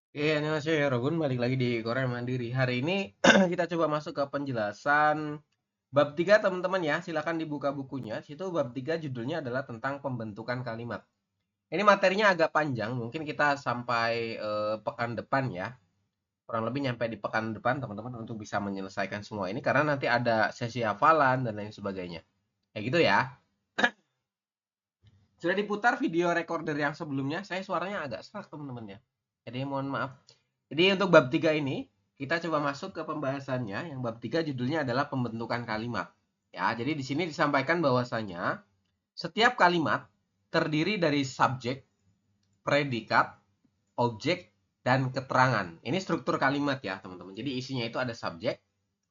Annyeonghaseyo ya Robun, balik lagi di Korea Mandiri. Hari ini kita coba masuk ke penjelasan bab 3 teman-teman ya. Silakan dibuka bukunya. Situ bab 3 judulnya adalah tentang pembentukan kalimat. Ini materinya agak panjang, mungkin kita sampai pekan depan ya. Kurang lebih nyampe di pekan depan teman-teman untuk bisa menyelesaikan semua ini karena nanti ada sesi hafalan dan lain sebagainya. Kayak gitu ya. Sudah diputar video recorder yang sebelumnya, saya suaranya agak serak teman-teman ya. Jadi mohon maaf. Jadi untuk bab 3 ini, kita coba masuk ke pembahasannya. Yang bab 3 judulnya adalah pembentukan kalimat. Ya, jadi di sini disampaikan bahwasanya setiap kalimat terdiri dari subjek, predikat, objek, dan keterangan. Ini struktur kalimat ya, teman-teman. Jadi isinya itu ada subjek,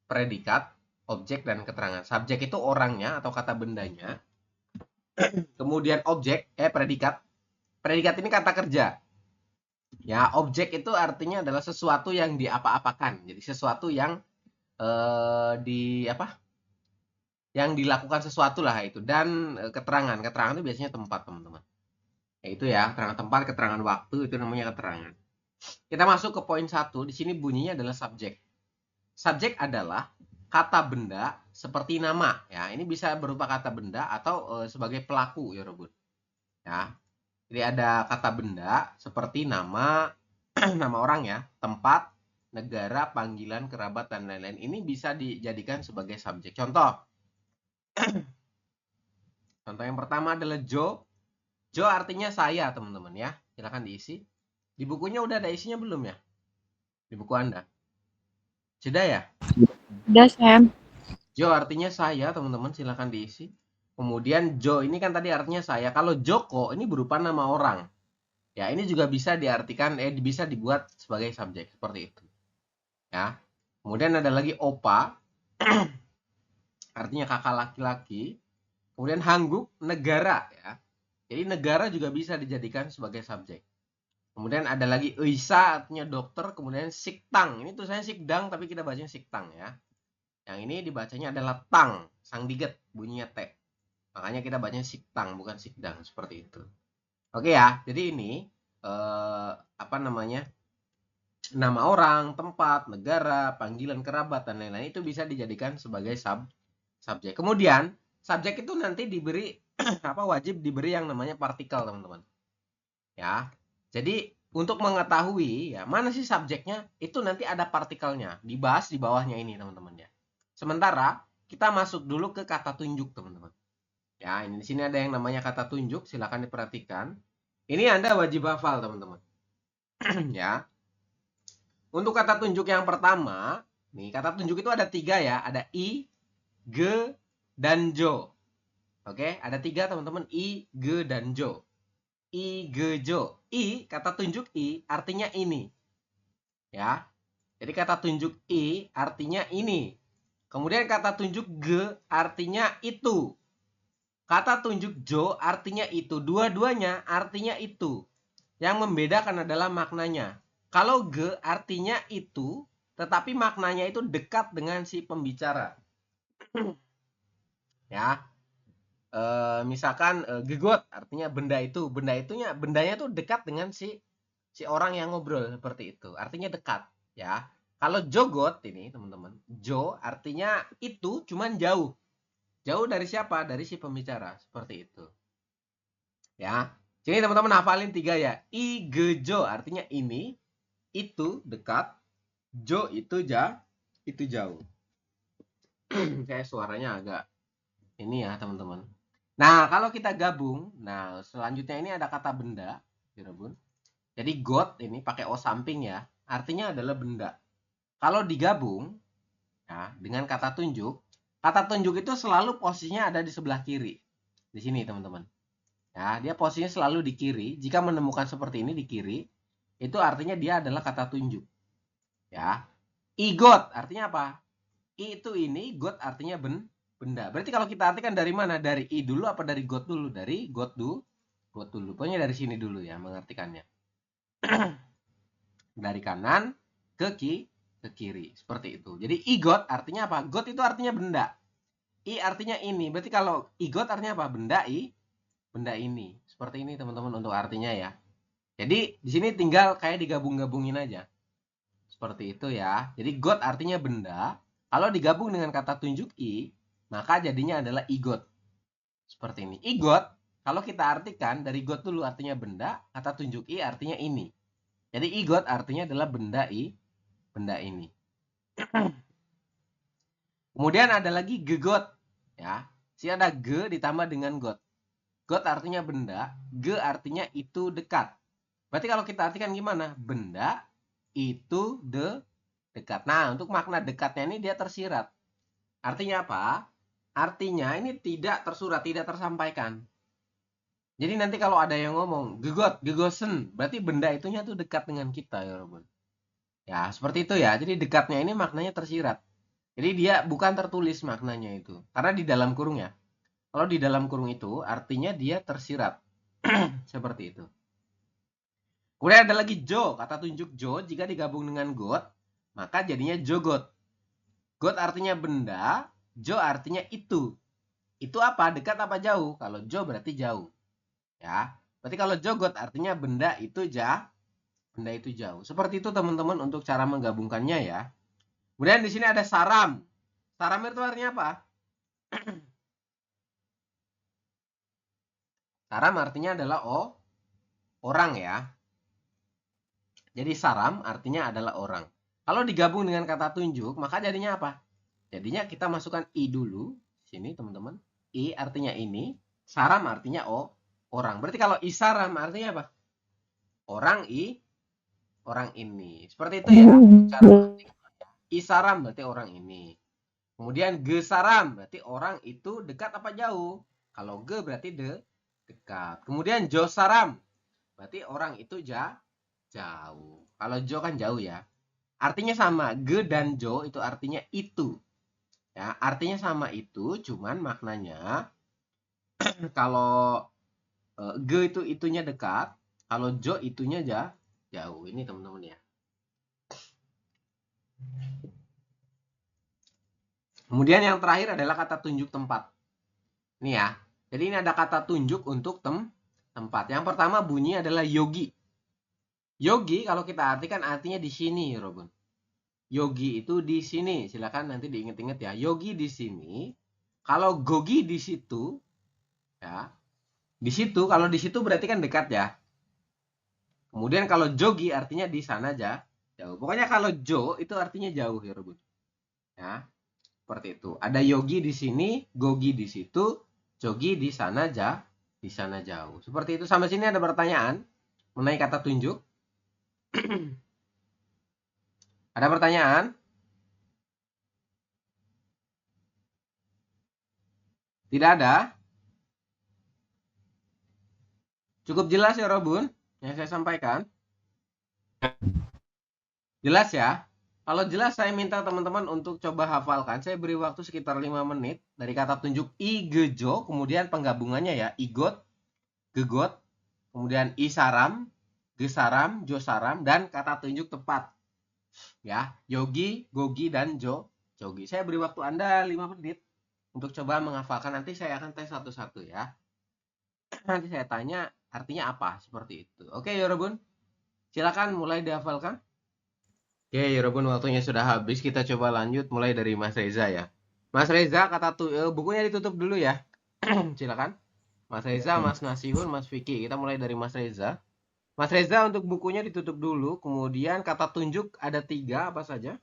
predikat, objek, dan keterangan. Subjek itu orangnya atau kata bendanya. Kemudian objek, predikat. Predikat ini kata kerja. Ya, objek itu artinya adalah sesuatu yang diapa-apakan. Jadi sesuatu yang di apa? Yang dilakukan sesuatu lah itu. Dan keterangan. Keterangan itu biasanya tempat, teman-teman. Ya itu ya, keterangan tempat, keterangan waktu itu namanya keterangan. Kita masuk ke poin 1. Di sini bunyinya adalah subjek. Subjek adalah kata benda seperti nama. Ya, ini bisa berupa kata benda atau sebagai pelaku ya, Robun. Ya. Jadi ada kata benda seperti nama, nama orang ya, tempat, negara, panggilan, kerabat, dan lain-lain. Ini bisa dijadikan sebagai subjek. Contoh yang pertama adalah Joe. Joe artinya saya, teman-teman ya. Silahkan diisi. Di bukunya udah ada isinya belum ya? Di buku Anda. Sudah ya? Udah, Sam. Joe artinya saya, teman-teman. Silahkan diisi. Kemudian Joe ini kan tadi artinya saya. Kalau Joko ini berupa nama orang. Ya, ini juga bisa diartikan, bisa dibuat sebagai subjek. Seperti itu. Ya. Kemudian ada lagi Opa. Artinya kakak laki-laki. Kemudian Hangguk, negara ya. Jadi negara juga bisa dijadikan sebagai subjek. Kemudian ada lagi Eisa artinya dokter, kemudian Siktang. Ini tulisannya Sikdang tapi kita bacanya Siktang ya. Yang ini dibacanya adalah tang, sang diget, bunyinya T. Makanya kita bacanya Siktang bukan Sikdang seperti itu. Oke ya. Jadi ini apa namanya? Nama orang, tempat, negara, panggilan kerabat dan lain-lain itu bisa dijadikan sebagai subjek. Kemudian subjek itu nanti diberi apa wajib diberi yang namanya partikel, teman-teman. Ya. Jadi untuk mengetahui ya mana sih subjeknya itu nanti ada partikelnya. Dibahas di bawahnya ini, teman-teman ya. Sementara kita masuk dulu ke kata tunjuk, teman-teman. Ya, ini di sini ada yang namanya kata tunjuk, silakan diperhatikan. Ini Anda wajib hafal, teman-teman. Ya. Untuk kata tunjuk yang pertama, nih kata tunjuk itu ada 3 ya, ada I, G, dan Jo. Oke, ada 3 teman-teman, I, G, dan Jo. I, G, Jo. I, kata tunjuk I artinya ini. Ya. Jadi kata tunjuk I artinya ini. Kemudian kata tunjuk G artinya itu. Kata tunjuk Jo artinya itu. Dua-duanya artinya itu. Yang membedakan adalah maknanya. Kalau G artinya itu, tetapi maknanya itu dekat dengan si pembicara. Ya, misalkan gegot artinya benda itu, bendanya tuh dekat dengan si orang yang ngobrol seperti itu. Artinya dekat, ya. Kalau jogot ini teman-teman, jo artinya itu cuman jauh. Jauh dari siapa? Dari si pembicara, seperti itu. Ya. Jadi teman-teman hafalin 3 ya. Igejo artinya ini, itu dekat, jo itu jauh. Kayak suaranya agak ini ya, teman-teman. Nah, kalau kita gabung, nah selanjutnya ini ada kata benda, ya Bun. Jadi God ini pakai O samping ya, artinya adalah benda. Kalau digabung ya, dengan kata tunjuk itu selalu posisinya ada di sebelah kiri. Di sini, teman-teman. Ya, dia posisinya selalu di kiri. Jika menemukan seperti ini di kiri, itu artinya dia adalah kata tunjuk. Ya. I-God artinya apa? I itu ini, God artinya benda. Berarti kalau kita artikan dari mana? Dari I dulu apa dari God dulu? Dari God dulu. God dulu. Pokoknya dari sini dulu ya mengartikannya. Dari kanan ke kiri. Seperti itu. Jadi I-God artinya apa? God itu artinya benda. I artinya ini. Berarti kalau I-God artinya apa? Benda ini. Seperti ini teman-teman untuk artinya ya. Jadi di sini tinggal kayak digabung-gabungin aja. Seperti itu ya. Jadi got artinya benda. Kalau digabung dengan kata tunjuk i, maka jadinya adalah igot. Seperti ini. Igot, kalau kita artikan dari got dulu artinya benda, kata tunjuk i artinya ini. Jadi igot artinya adalah benda ini. Kemudian ada lagi gegot, ya. Si ada ge ditambah dengan got. Got artinya benda, ge artinya itu dekat. Berarti kalau kita artikan gimana? Benda itu dekat. Nah, untuk makna dekatnya ini dia tersirat. Artinya apa? Artinya ini tidak tersurat, tidak tersampaikan. Jadi nanti kalau ada yang ngomong gegot, gegosen, berarti benda itunya tuh dekat dengan kita ya, Robun. Ya, seperti itu ya. Jadi dekatnya ini maknanya tersirat. Jadi dia bukan tertulis maknanya itu. Karena di dalam kurung ya. Kalau di dalam kurung itu artinya dia tersirat. Seperti itu. Kemudian ada lagi jo. Kata tunjuk jo jika digabung dengan got, maka jadinya jogot. Got artinya benda, jo artinya itu. Itu apa? Dekat apa jauh? Kalau jo berarti jauh. Ya. Berarti kalau jogot artinya benda itu jauh. Seperti itu teman-teman untuk cara menggabungkannya ya. Kemudian di sini ada saram. Saram itu artinya apa? Saram artinya adalah orang ya. Jadi saram artinya adalah orang. Kalau digabung dengan kata tunjuk, maka jadinya apa? Jadinya kita masukkan i dulu. Sini teman-teman. I artinya ini. Saram artinya orang. Berarti kalau isaram artinya apa? Orang ini. Seperti itu ya. Cara mengartikan. Isaram berarti orang ini. Kemudian gesaram berarti orang itu dekat apa jauh? Kalau ge berarti dekat. Kemudian josaram berarti orang itu jauh. Kalau jo kan jauh ya. Artinya sama. Ge dan jo itu artinya itu. Ya, artinya sama itu, cuman maknanya kalau ge itu itunya dekat, kalau jo itunya jauh. Ini teman-teman ya. Kemudian yang terakhir adalah kata tunjuk tempat. Ini ya. Jadi ini ada kata tunjuk untuk tempat. Yang pertama bunyi adalah yogi. Yogi kalau kita artikan artinya di sini, Robun. Yogi itu di sini. Silakan nanti diingat-ingat ya. Yogi di sini. Kalau gogi di situ, ya. Di situ, kalau di situ berarti kan dekat ya. Kemudian kalau jogi artinya di sana aja, jauh. Pokoknya kalau jo itu artinya jauh ya, Robun. Ya. Seperti itu. Ada yogi di sini, gogi di situ, jogi di sana jauh. Seperti itu. Sampai sini ada pertanyaan mengenai kata tunjuk? Ada pertanyaan? Tidak ada? Cukup jelas ya, Robun, yang saya sampaikan? Jelas ya? Kalau jelas saya minta teman-teman untuk coba hafalkan. Saya beri waktu sekitar 5 menit dari kata tunjuk igejo, kemudian penggabungannya ya, igot, gegot, kemudian isaram, gesaram, josaram, dan kata tunjuk tepat. Ya, yogi, gogi, dan jogi. Saya beri waktu Anda 5 menit untuk coba menghafalkan. Nanti saya akan tes satu-satu ya. Nanti saya tanya artinya apa, seperti itu. Oke, Yorobun. Silakan mulai dihafalkan. Oke, Yorobun, waktunya sudah habis. Kita coba lanjut mulai dari Mas Reza ya. Mas Reza, bukunya ditutup dulu ya. Silakan. Mas Reza, Mas Nasihun, Mas Vicky. Kita mulai dari Mas Reza. Mas Reza untuk bukunya ditutup dulu. Kemudian kata tunjuk ada 3 apa saja?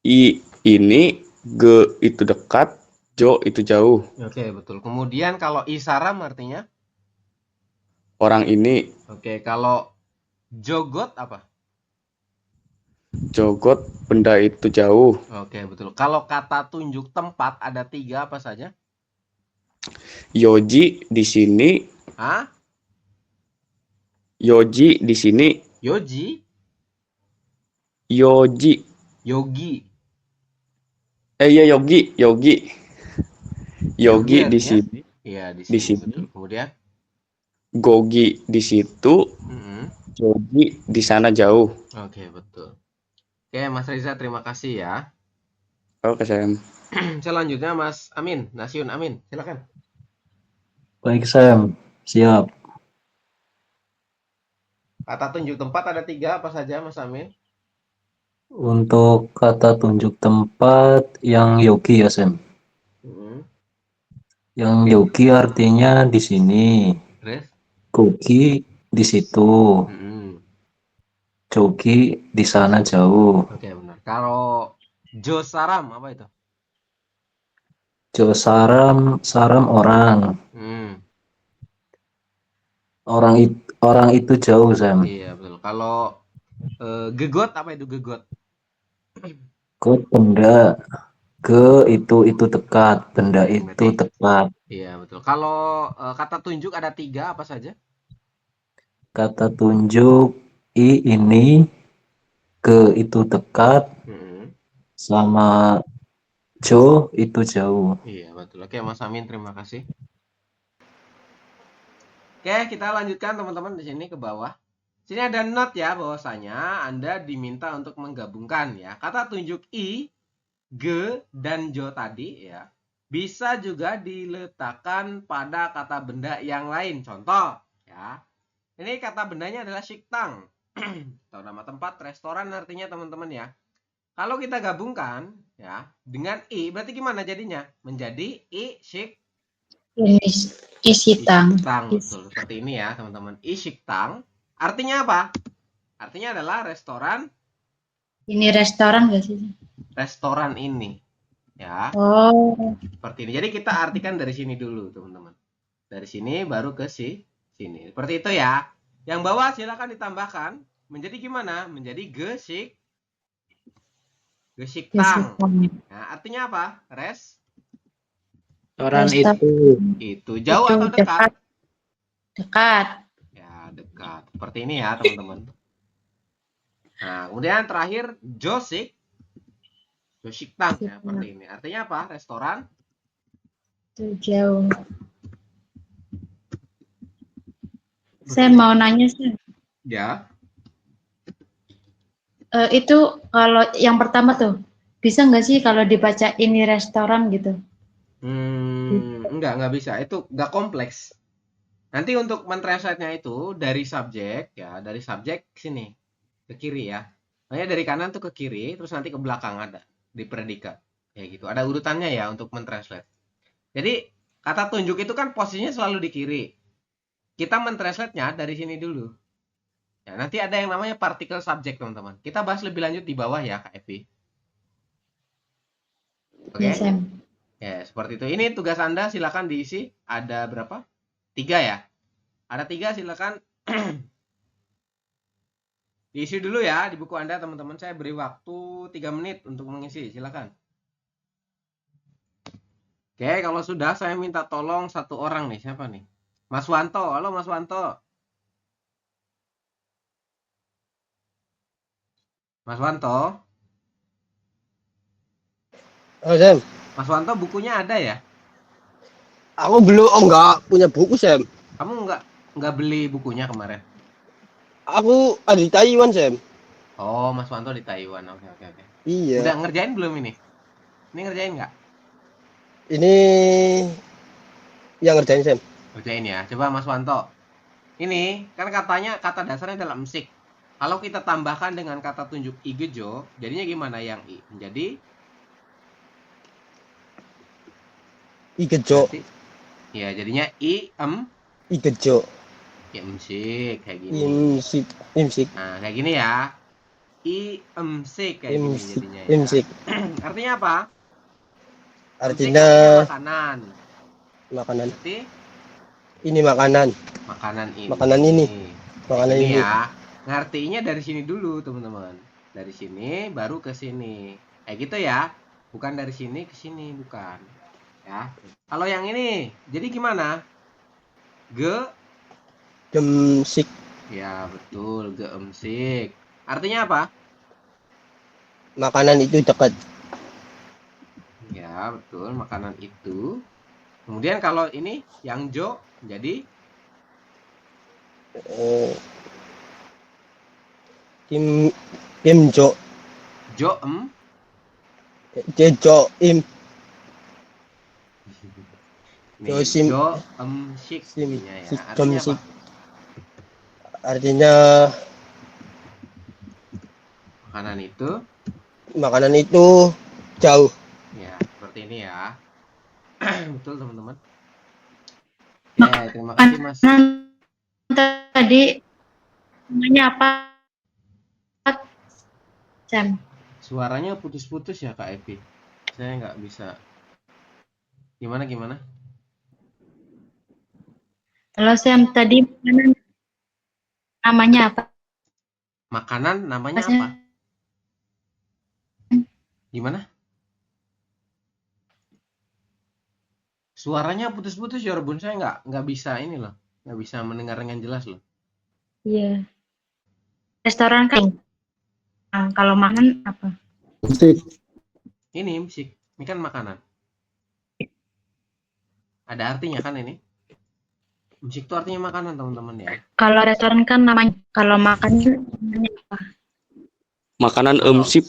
I ini, ge itu dekat, jo itu jauh. Oke, betul. Kemudian kalau isaram artinya? Orang ini, Oke, kalau jogot apa? jogot, benda itu jauh. Oke, betul. Kalau kata tunjuk tempat ada 3 apa saja? Yoji di sini, Hah? yoji di sini, Yoji? yoji. Yogi. Iya yogi, yogi. Yogi di artinya? sini, Iya, di di sini. sini. Betul. Kemudian? Gogi di situ, jogi di sana jauh. Oke, betul. Oke, Mas Reza, terima kasih ya. Oke, Sam. Selanjutnya Mas Amin, Nasiun Amin. Silakan. Baik, Sam. Siap. Kata tunjuk tempat ada 3 apa saja, Mas Amin? Untuk kata tunjuk tempat yang yogi ya, Sam. Hmm. Yang yogi artinya di sini, Terus? gogi di situ, Hmm. jogi di sana jauh, Oke, benar. Kalau Josaram apa itu? jo saram saram orang, Hmm. orang itu jauh, Sam. Iya, betul. Kalau gegot apa itu gegot? Kod benda, ke itu dekat, benda itu Berarti dekat. iya, betul. Kalau kata tunjuk ada 3 apa saja? Kata tunjuk i ini, ke itu dekat, Hmm. sama jo itu jauh. Iya, betul. Oke, Mas Amin, terima kasih. Oke, kita lanjutkan teman-teman di sini ke bawah. Sini ada note ya, bahwasanya Anda diminta untuk menggabungkan ya. Kata tunjuk i, ge, dan jo tadi ya. Bisa juga diletakkan pada kata benda yang lain. Contoh ya. Ini kata bendanya adalah shiktang. Atau nama tempat restoran artinya teman-teman ya. Kalau kita gabungkan ya dengan i, berarti gimana jadinya? Menjadi i shik Ini Isitang. Ishiktang, betul. Seperti ini ya, teman-teman. Ishiktang artinya apa? Artinya adalah restoran Ini restoran gak sih? restoran ini. Ya, Oh, seperti ini. Jadi kita artikan dari sini dulu, teman-teman. Dari sini baru ke sini. Seperti itu ya. Yang bawah silakan ditambahkan menjadi gimana? Menjadi gesiktang. Isitang. Nah, artinya apa? Restoran Restoran Itu jauh itu atau dekat? dekat. Dekat. Ya, dekat. Seperti ini ya, teman-teman. Nah, kemudian terakhir Josiktang ya, seperti ini. Artinya apa? Restoran Itu jauh. Saya mau nanya sih. ya. Itu kalau yang pertama tuh bisa nggak sih kalau dibaca ini restoran gitu? Enggak bisa. Itu enggak kompleks. Nanti untuk mentranslate-nya itu dari subjek ya, dari subjek sini ke kiri ya. Makanya dari kanan tuh ke kiri, terus nanti ke belakang ada di predikat. Kayak gitu. Ada urutannya ya untuk mentranslate. Jadi kata tunjuk itu kan posisinya selalu di kiri. Kita mentranslate-nya dari sini dulu. Ya, nanti ada yang namanya partikel subjek, teman-teman. Kita bahas lebih lanjut di bawah ya, Kak Evi. Oke? Ya, Sam. Ya, seperti itu. Ini tugas Anda, silakan diisi. Ada berapa? 3 ya. Ada 3, silakan diisi dulu ya di buku Anda, teman-teman. Saya beri waktu 3 menit untuk mengisi. Silakan. Oke, kalau sudah saya minta tolong satu orang nih. Siapa nih? Mas Wanto. Halo Mas Wanto. Mas Wanto. Oh, Sam. Mas Wanto bukunya ada ya? Aku belum, enggak punya buku, Sam. Kamu nggak beli bukunya kemarin? Aku ada di Taiwan, Sam. Oh, Mas Wanto di Taiwan. Oke, oke, oke. Iya. Udah ngerjain belum ini? Ini ngerjain nggak? Ini yang ngerjain, Sam. Ngerjain ya. Coba Mas Wanto. Ini kan katanya kata dasarnya adalah emsik. Kalau kita tambahkan dengan kata tunjuk igejo, jadinya gimana yang i? Menjadi Igejo. berarti, ya jadinya Igejo. emsik kayak gini. Imsik. Imsik. Nah, kayak gini ya. Emsik kayak gini Imsik. jadinya ya. Imsik. Artinya apa? Artinya makanan. makanan. Berarti Ini makanan. makanan ini. Makanan ini. Makanan ini ini. ya. Ngartinya dari sini dulu, teman-teman. Dari sini baru ke sini. Kayak gitu ya. Bukan dari sini ke sini, bukan. Ya. Kalau yang ini, jadi gimana? Gemsik. Ya, betul, geemsik. Artinya apa? Makanan itu dekat. Ya, betul, makanan itu. Kemudian kalau ini yang jo jadi Kimjo. joem. Jejo. Nih, Josim. joemsik Sim. jadinya ya. Artinya apa? Gemsik. Artinya makanan itu jauh. ya seperti ini ya. Betul teman-teman. Ya, terima kasih Mas. Makanan tadi namanya apa, Sam? Suaranya putus-putus ya Kak Evi. Saya nggak bisa. Gimana? Kalau Sam tadi makanan namanya apa, Makanan namanya Sam? apa? Gimana? Suaranya putus-putus ya Rebun. Saya nggak bisa ini loh. Nggak bisa mendengar dengan jelas loh. Iya. Restoran kan. Nah, kalau makan apa? Musik. Ini musik. Ini kan makanan. Ada artinya kan ini? Musik itu artinya makanan teman-teman ya. Kalau restoran kan namanya, kalau makan namanya apa? Makanan Kalau emsip.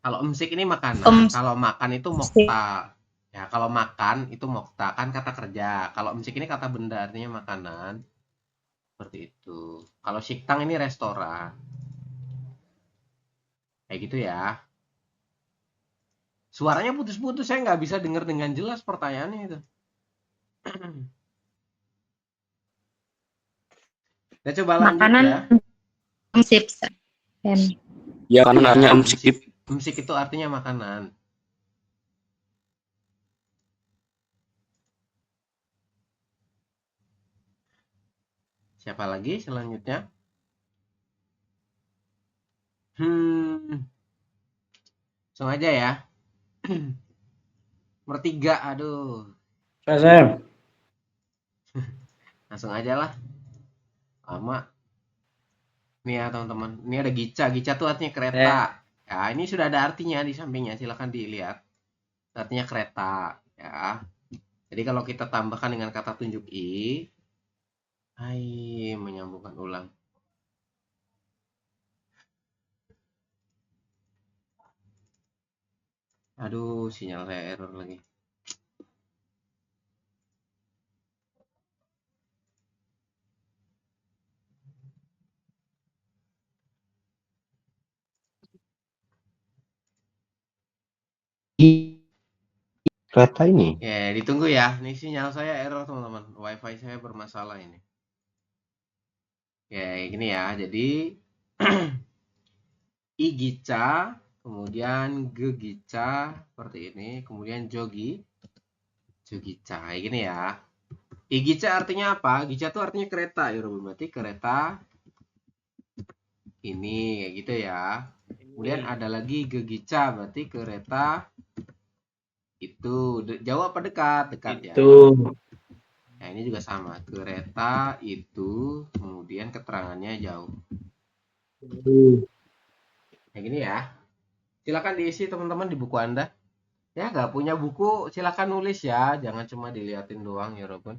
kalau musik ini makanan. Em- Kalau makan itu mokta. Ya, kalau makan itu mokta kan kata kerja. Kalau musik ini kata benda artinya makanan. Seperti itu. Kalau siktang ini restoran. Kayak gitu ya. Suaranya putus-putus, saya nggak bisa dengar dengan jelas pertanyaannya itu. Kita coba lanjut Makanan ya. sip, Sam. Ya, makanan Ya, artinya emsip. musik itu artinya makanan. Siapa lagi selanjutnya? Langsung aja ya. Nomor 3, aduh. Sam. Langsung aja lah. Lama. Nih ya teman-teman. Ini ada gica. Gica tuh artinya kereta. Ya, ini sudah ada artinya di sampingnya. Silahkan dilihat. Artinya kereta. Ya. Jadi kalau kita tambahkan dengan kata tunjuk i. Menyambungkan ulang. Aduh, sinyal saya error lagi. Kereta ini. Ya, ditunggu ya. Ini sinyal saya error, teman-teman. WiFi saya bermasalah ini. Ya, gini ya. Jadi igica, kemudian gegica seperti ini, kemudian jogica. Kayak gini ya. Igica artinya apa? Gica itu artinya kereta, ya berarti kereta ini kayak gitu ya. Kemudian ada lagi gegica, berarti kereta itu. Jauh apa dekat? Dekat ya. Itu. Nah, ini juga sama. Kereta itu, kemudian keterangannya jauh. Kayak gini ya. Silakan diisi teman-teman di buku Anda. Ya, nggak punya buku, silakan nulis ya. Jangan cuma diliatin doang ya, Robin.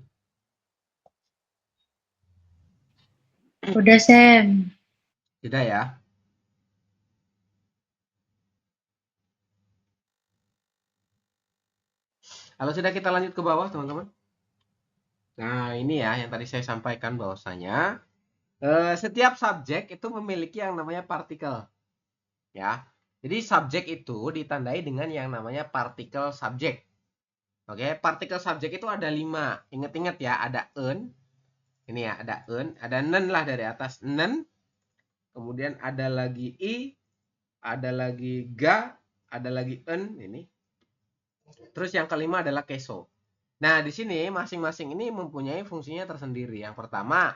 Udah, Sam. Sudah ya. Kalau sudah, kita lanjut ke bawah, teman-teman. Nah, ini ya yang tadi saya sampaikan bahwasanya setiap subjek itu memiliki yang namanya partikel. Ya. Jadi subjek itu ditandai dengan yang namanya partikel subjek. Oke, partikel subjek itu ada 5. Ingat-ingat ya, ada en. Ini ya, ada en, ada nen lah dari atas, nen. Kemudian ada lagi i, ada lagi ga, ada lagi en ini. Terus yang kelima adalah keso. Nah, di sini masing-masing ini mempunyai fungsinya tersendiri. Yang pertama,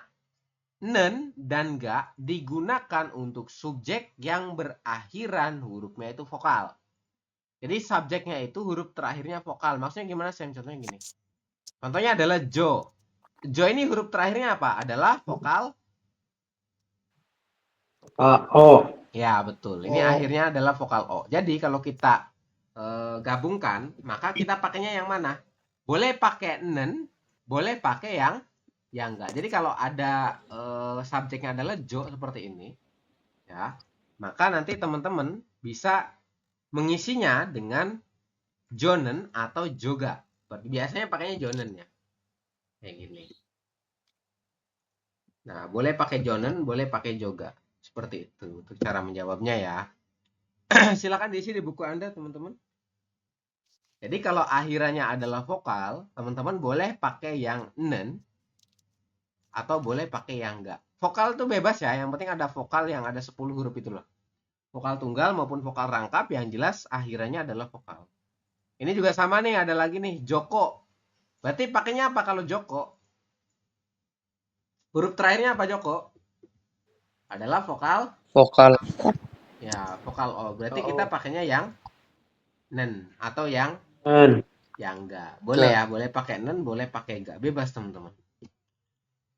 nen dan ga digunakan untuk subjek yang berakhiran hurufnya itu vokal. Jadi subjeknya itu huruf terakhirnya vokal. Maksudnya gimana, Sam? Contohnya gini. Contohnya adalah jo. Jo ini huruf terakhirnya apa? Adalah vokal O. Ya, betul. Ini akhirnya adalah vokal O. Jadi kalau kita gabungkan, maka kita pakainya yang mana? Boleh pakai nen, boleh pakai yang enggak. Jadi kalau ada subjeknya adalah jo seperti ini, ya, maka nanti teman-teman bisa mengisinya dengan jonen atau joga. Biasanya pakainya jonen ya. Kayak gini. Nah, boleh pakai jonen, boleh pakai joga. Seperti itu untuk cara menjawabnya ya. Silakan diisi di buku Anda, teman-teman. Jadi kalau akhirannya adalah vokal, teman-teman boleh pakai yang nen atau boleh pakai yang enggak. Vokal tuh bebas ya, yang penting ada vokal yang ada 10 huruf itu loh. Vokal tunggal maupun vokal rangkap yang jelas akhirannya adalah vokal. Ini juga sama nih, ada lagi nih, Joko. Berarti pakainya apa kalau Joko? Huruf terakhirnya apa Joko? Adalah vokal. Vokal. Ya, vokal O. Berarti Oh. kita pakainya yang nen atau yang enggak. Boleh ya, boleh pakai nen, boleh pakai enggak. Bebas teman-teman.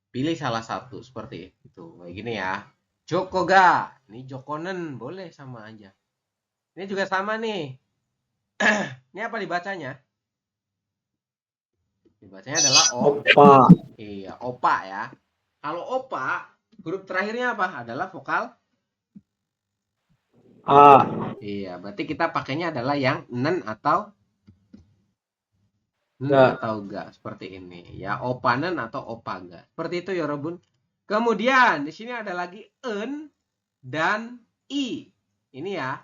Pilih salah satu seperti itu. Kayak gini ya. Joko ga. Ini Jokonen, boleh sama aja. Ini juga sama nih. Ini apa dibacanya? Dibacanya adalah Opa. Iya, opa ya. Kalau opa, huruf terakhirnya apa? Adalah vokal A. Iya, berarti kita pakainya adalah yang nen atau Ga. enggak seperti ini. Ya, opanen atau opa enggak. Seperti itu ya, Robun. Kemudian di sini ada lagi en dan i. Ini ya.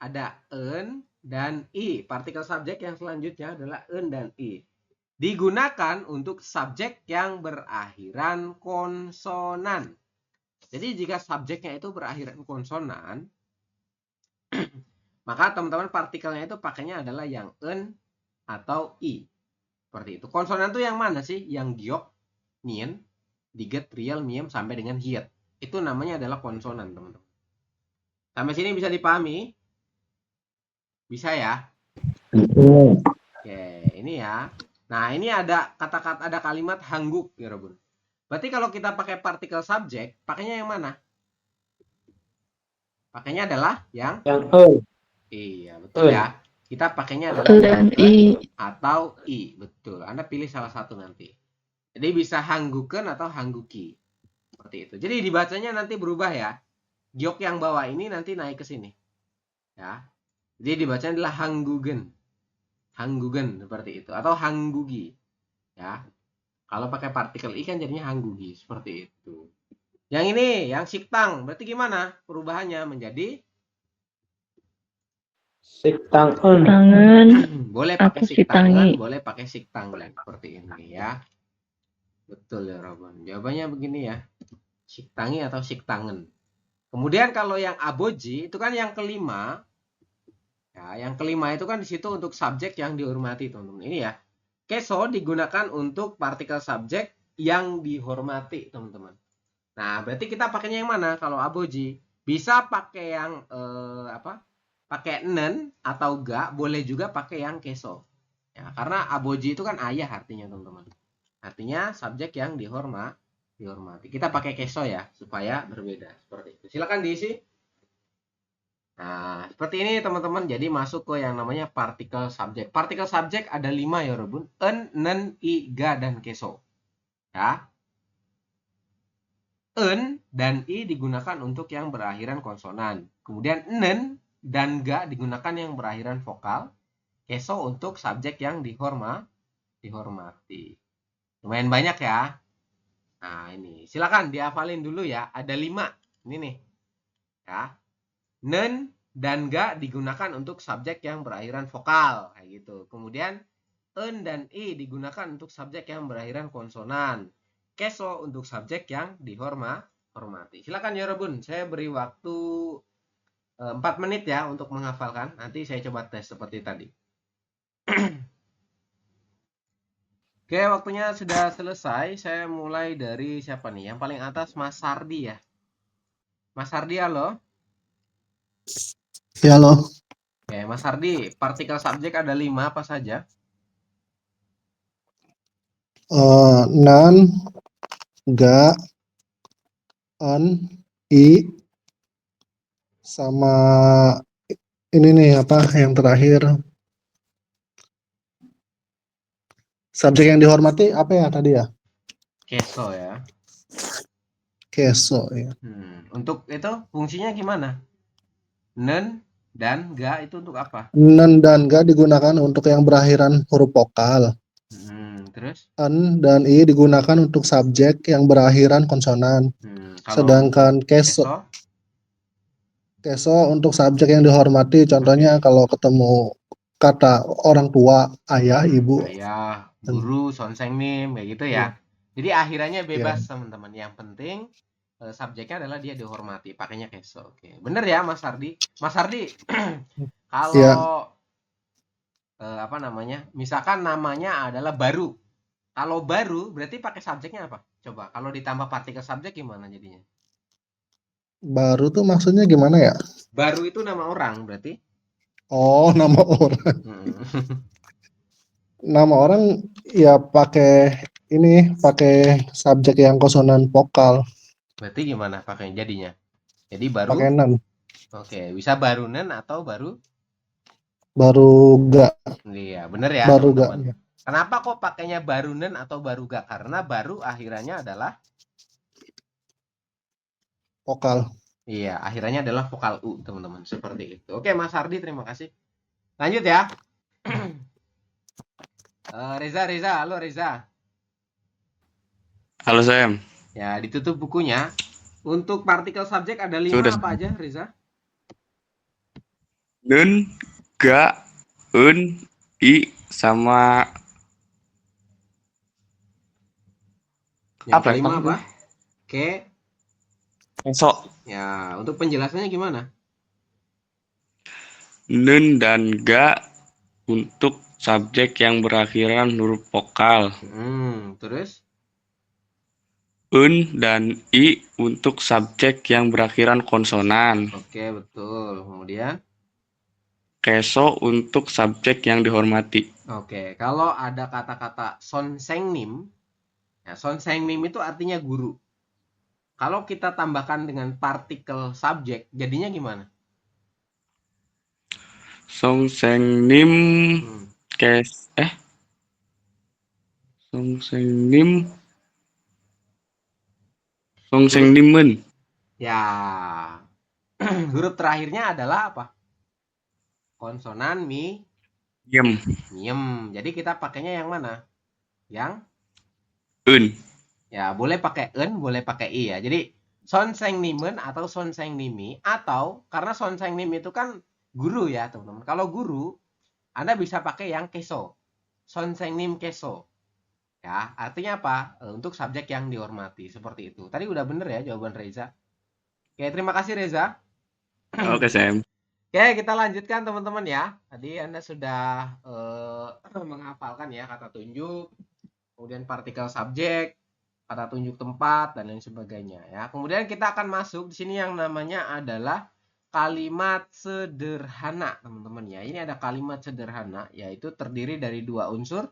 Ada en dan i. Partikel subjek yang selanjutnya adalah en dan i. Digunakan untuk subjek yang berakhiran konsonan. Jadi jika subjeknya itu berakhiran konsonan, maka teman-teman partikelnya itu pakainya adalah yang en atau i. Seperti itu. Konsonan itu yang mana sih? Yang giok, nien, diget, riel, miem, sampai dengan hiet. Itu namanya adalah konsonan, teman-teman. Sampai sini bisa dipahami? Bisa ya? Oke, ini ya. Nah, ini ada kata-kata, ada kalimat hangguk ya, Robun. Berarti kalau kita pakai partikel subjek, pakainya yang mana? Pakainya adalah yang Iya, betul ya. Kita pakainya adalah yang i atau i, betul. Anda pilih salah satu nanti. Jadi bisa hangguken atau hangguki. Seperti itu. Jadi dibacanya nanti berubah ya. Giok yang bawah ini nanti naik ke sini. Ya. Jadi dibacanya adalah hanggugen. Hanggugen seperti itu atau hanggugi. Ya. Kalau pakai partikel i kan jadinya hanggugi seperti itu. Yang ini, yang siktang, berarti gimana perubahannya menjadi Siktangen. tangan boleh atau pakai siktangen, siktangi. boleh pakai siktangen seperti ini ya. Betul ya, Robon. Jawabannya begini ya. Siktangi atau siktangen. Kemudian kalau yang aboji itu kan yang kelima. Ya, yang kelima itu kan di situ untuk subjek yang dihormati, teman-teman. Ini ya. Keso digunakan untuk partikel subjek yang dihormati, teman-teman. Nah, berarti kita pakainya yang mana kalau aboji? Bisa pakai yang pakai nen atau ga, boleh juga pakai yang keso. Ya, karena aboji itu kan ayah artinya, teman-teman. Artinya subjek yang dihormati. Kita pakai keso ya, supaya berbeda. Seperti itu. Silakan diisi. Nah, seperti ini teman-teman. Jadi masuk ke yang namanya partikel subjek. Partikel subjek ada 5 ya, Robun. En, nen, i, ga, dan keso. Ya. En dan i digunakan untuk yang berakhiran konsonan. Kemudian nen dan ga digunakan yang berakhiran vokal. Keso untuk subjek yang dihormati. Lumayan banyak ya. Nah, ini. Silakan dihafalin dulu ya. Ada 5. Ini nih. Ya. Nen dan ga digunakan untuk subjek yang berakhiran vokal. Kayak gitu. Kemudian en dan i digunakan untuk subjek yang berakhiran konsonan. Keso untuk subjek yang dihormati. Silakan ya, Robun. Saya beri waktu 4 menit ya untuk menghafalkan. Nanti saya coba tes seperti tadi. Oke, waktunya sudah selesai. Saya mulai dari siapa nih? Yang paling atas Mas Sardi ya. Mas Sardi, halo. Ya loh. Oke, Mas Sardi, partikel subjek ada 5 apa saja? Nan, ga, en, i, sama ini nih apa yang terakhir. Subjek yang dihormati apa ya tadi ya? Keso ya. Keso ya. Untuk itu fungsinya gimana? Nen dan ga itu untuk apa? Nen dan ga digunakan untuk yang berakhiran huruf vokal. terus? dan i digunakan untuk subjek yang berakhiran konsonan. Kalau Sedangkan untuk keso keso, untuk subjek yang dihormati, contohnya kalau ketemu kata orang tua, ayah, ibu. ayah, guru, sonsengnim, kayak gitu Iya. ya. Jadi akhirannya Iya. bebas teman-teman. Yang penting subjeknya adalah dia dihormati, pakainya keso. Oke, bener ya Mas Ardi. Mas Ardi, kalau Iya. apa namanya? Misalkan namanya adalah baru. Kalau baru berarti pakai subjeknya apa? Coba kalau ditambah partikel subjek gimana jadinya? Baru tuh maksudnya gimana ya? Baru itu nama orang berarti? Oh, nama orang. Hmm. Nama orang ya pakai subjek yang konsonan vokal, Berarti gimana pakai jadinya? Jadi baru, pakai nan. oke, bisa barunen atau baru? Baru gak, Iya, bener ya baru teman-teman. gak. Kenapa kok pakainya barunen atau baru gak? Karena baru akhirannya adalah Vokal. iya, akhirannya adalah vokal U, teman-teman. Seperti itu. Oke, Mas Ardi, terima kasih. Lanjut ya. Reza, halo Reza. Halo Sam. Ya, ditutup bukunya. Untuk partikel subjek ada 5 Sudah. apa aja, Reza? Nun, ga, un, i, sama Yang Apa ya, kelima Pak? apa? Ke. esok. Ya, untuk penjelasannya gimana? Nun dan ga untuk subjek yang berakhiran huruf vokal. Terus? Un dan i untuk subjek yang berakhiran konsonan. Oke, betul. Kemudian? Keso untuk subjek yang dihormati. Oke, kalau ada kata-kata sonsengnim, ya sonsengnim itu artinya guru. Kalau kita tambahkan dengan partikel subjek, jadinya gimana? Songsengnim Songsengnim Songsengnimen. Ya, huruf terakhirnya adalah apa? Konsonan Yem. miem. Jadi kita pakainya yang mana? Yang? Un. Ya, boleh pakai en, boleh pakai i ya. Jadi sonsengnimen atau sonsengnimi, atau karena sonsengnim itu kan guru ya teman-teman. Kalau guru, Anda bisa pakai yang keso. Sonsengnim keso. Ya, artinya apa? Untuk subjek yang dihormati, seperti itu. Tadi udah bener ya jawaban Reza. Oke, terima kasih Reza. Oke, Sam. Oke, kita lanjutkan teman-teman ya. Tadi Anda sudah menghafalkan ya kata tunjuk, kemudian partikel subjek, kata tunjuk tempat, dan lain sebagainya ya. Kemudian kita akan masuk di sini yang namanya adalah kalimat sederhana, teman-teman ya. Ini ada kalimat sederhana, yaitu terdiri dari 2 unsur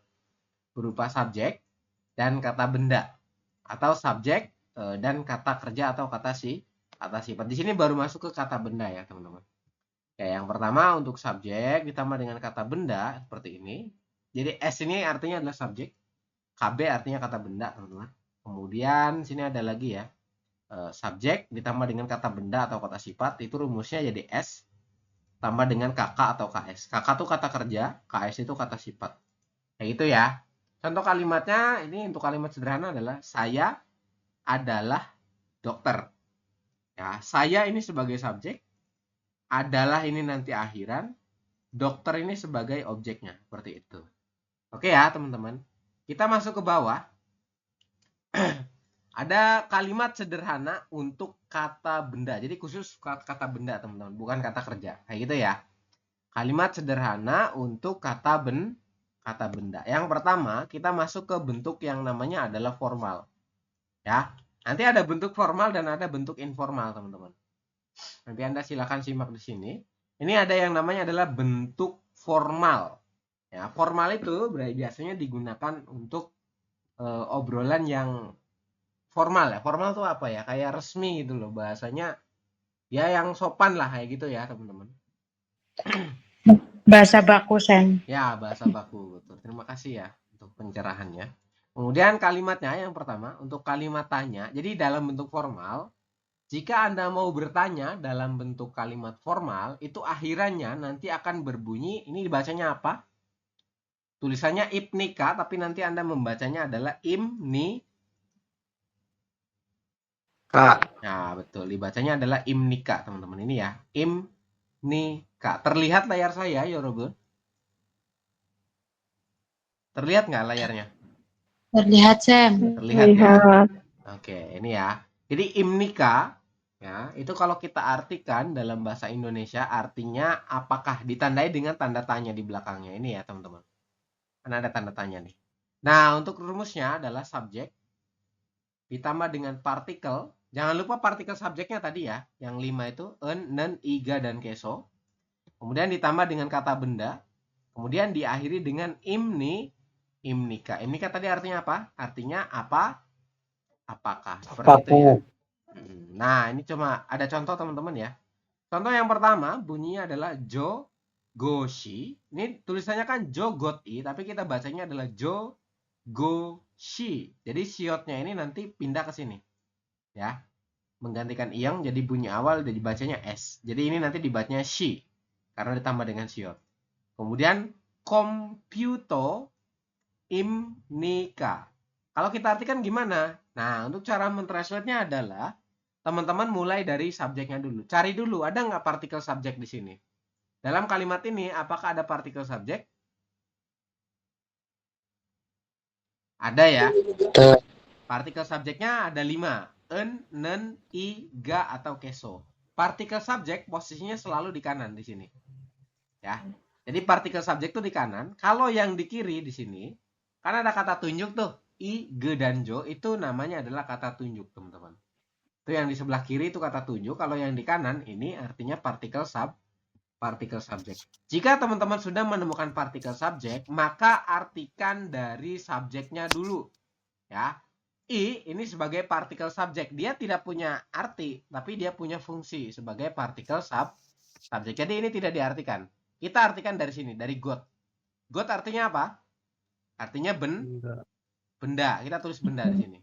berupa subjek dan kata benda, atau subjek dan kata kerja atau kata sifat. Di sini baru masuk ke kata benda ya, teman-teman. Ya, yang pertama untuk subjek ditambah dengan kata benda seperti ini. Jadi S ini artinya adalah subjek, KB artinya kata benda, teman-teman. Kemudian sini ada lagi ya, subjek ditambah dengan kata benda atau kata sifat, itu rumusnya jadi S tambah dengan KK atau KS. KK itu kata kerja, KS itu kata sifat. Kayak gitu ya. Contoh kalimatnya ini untuk kalimat sederhana adalah saya adalah dokter. Ya, saya ini sebagai subjek, adalah ini nanti akhiran, dokter ini sebagai objeknya, seperti itu. Oke ya, teman-teman. Kita masuk ke bawah. Ada kalimat sederhana untuk kata benda. Jadi khusus kata benda, teman-teman, bukan kata kerja. Kayak gitu ya. Kalimat sederhana untuk kata benda. Yang pertama, kita masuk ke bentuk yang namanya adalah formal. Ya. Nanti ada bentuk formal dan ada bentuk informal, teman-teman. Nanti Anda silakan simak di sini. Ini ada yang namanya adalah bentuk formal. Ya, formal itu biasanya digunakan untuk obrolan yang formal ya. Formal itu apa ya? Kayak resmi gitu loh bahasanya. Ya yang sopan lah kayak gitu ya, teman-teman. Bahasa baku, Sam. Ya, bahasa baku, betul. Terima kasih ya untuk pencerahannya. Kemudian kalimatnya yang pertama, untuk kalimat tanya. Jadi dalam bentuk formal, jika Anda mau bertanya dalam bentuk kalimat formal, itu akhirannya nanti akan berbunyi, ini dibacanya apa? tulisannya ibnika, tapi nanti Anda membacanya adalah imni. Kak, Nah, betul. Dibacanya adalah imnika, teman-teman. Ini ya, imnika. Terlihat layar saya, Yorobun? Terlihat nggak layarnya? Terlihat, Sam. Terlihat ya. Lihat. Oke, ini ya. Jadi imnika, ya, itu kalau kita artikan dalam bahasa Indonesia artinya apakah, ditandai dengan tanda tanya di belakangnya. Ini ya, teman-teman. Kan ada tanda tanya nih. Nah, untuk rumusnya adalah subjek ditambah dengan partikel. Jangan lupa partikel subjeknya tadi ya. Yang 5 itu en, nen, iga, dan keso. Kemudian ditambah dengan kata benda. Kemudian diakhiri dengan imnika. Imnika tadi artinya apa? Artinya apa? Apakah. Seperti itu ya. Nah, ini cuma ada contoh teman-teman ya. Contoh yang pertama bunyinya adalah jo goshi. Ini tulisannya kan jogoti, tapi kita bacanya adalah jo goshi. Jadi siotnya ini nanti pindah ke sini. Ya. Menggantikan iang jadi bunyi awal dan dibacanya s. Jadi ini nanti dibacanya shi karena ditambah dengan siot. Kemudian komputo imnika. Kalau kita artikan gimana? Nah, untuk cara mentranslate-nya adalah teman-teman mulai dari subjeknya dulu. Cari dulu, ada nggak partikel subjek di sini? Dalam kalimat ini, apakah ada partikel subjek? Ada ya. Partikel subjeknya ada 5. En, nen, i, ga, atau keso. Partikel subjek posisinya selalu di kanan di sini. Ya. Jadi partikel subjek itu di kanan. Kalau yang di kiri di sini, kan ada kata tunjuk tuh. I, ge, dan jo itu namanya adalah kata tunjuk, teman-teman. Itu yang di sebelah kiri itu kata tunjuk. Kalau yang di kanan ini artinya partikel subjek. Jika teman-teman sudah menemukan partikel subjek, maka artikan dari subjeknya dulu. Ya. I ini sebagai partikel subjek. Dia tidak punya arti, tapi dia punya fungsi sebagai partikel subjek. Jadi ini tidak diartikan. Kita artikan dari sini, dari got. Got artinya apa? Artinya benda. Kita tulis benda di sini.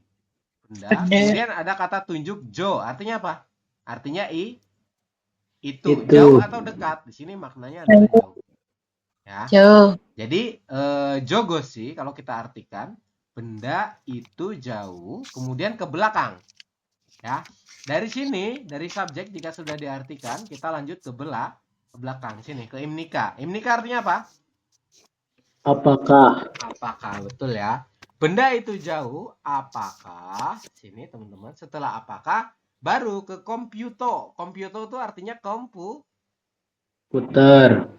Benda. Kemudian ada kata tunjuk jo. Artinya apa? Artinya itu. Jauh atau dekat. Di sini maknanya adalah jauh. Ya. Jauh. Jadi jogoshi kalau kita artikan benda itu jauh, kemudian ke belakang. Ya. Dari sini, dari subjek jika sudah diartikan, kita lanjut ke belakang sini ke imnika. Imnika artinya apa? apakah? Apakah, betul ya. Benda itu jauh, apakah? Sini teman-teman, setelah apakah baru ke komputo. Komputo itu artinya Puter.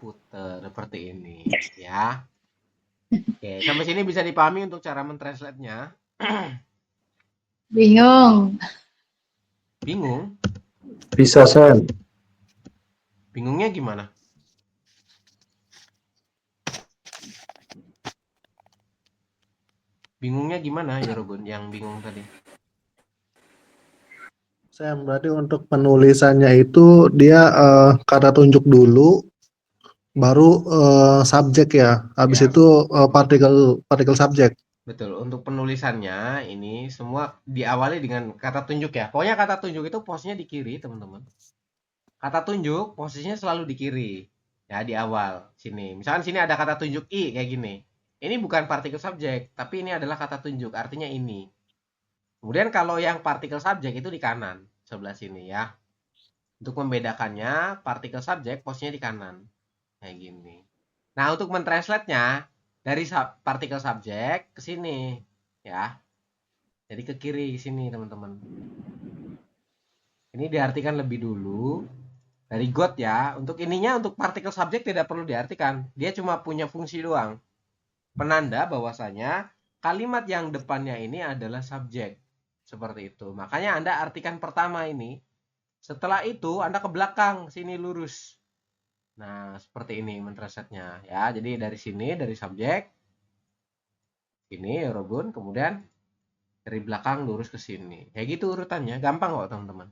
seperti ini ya. Oke, sampai sini bisa dipahami untuk cara mentranslate-nya. Bingung. Bingung? Bisa, Sam. Bingungnya gimana? Bingungnya gimana, Yorobun? Yang bingung tadi. Sam, berarti untuk penulisannya itu dia kata tunjuk dulu, baru subjek ya. Habis Ya. itu partikel subjek. Betul, untuk penulisannya ini semua diawali dengan kata tunjuk ya. Pokoknya kata tunjuk itu posisinya di kiri, teman-teman. Kata tunjuk posisinya selalu di kiri. Ya, di awal sini. Misalkan sini ada kata tunjuk i kayak gini. Ini bukan partikel subjek, tapi ini adalah kata tunjuk, artinya ini. Kemudian kalau yang partikel subjek itu di kanan, sebelah sini ya. Untuk membedakannya, partikel subjek posisinya di kanan. Kayak gini. Nah, untuk mentranslate-nya dari partikel subjek ke sini ya. Jadi ke kiri sini, teman-teman. Ini diartikan lebih dulu dari got ya. Untuk ininya, untuk partikel subjek tidak perlu diartikan. Dia cuma punya fungsi doang. Penanda bahwasanya kalimat yang depannya ini adalah subjek. Seperti itu. Makanya Anda artikan pertama ini. Setelah itu Anda ke belakang, sini lurus. Nah, seperti ini mentranslate-nya ya. Jadi dari sini, dari subjek ini Yorobun, kemudian dari belakang lurus ke sini. Kayak gitu urutannya, gampang kok, teman-teman.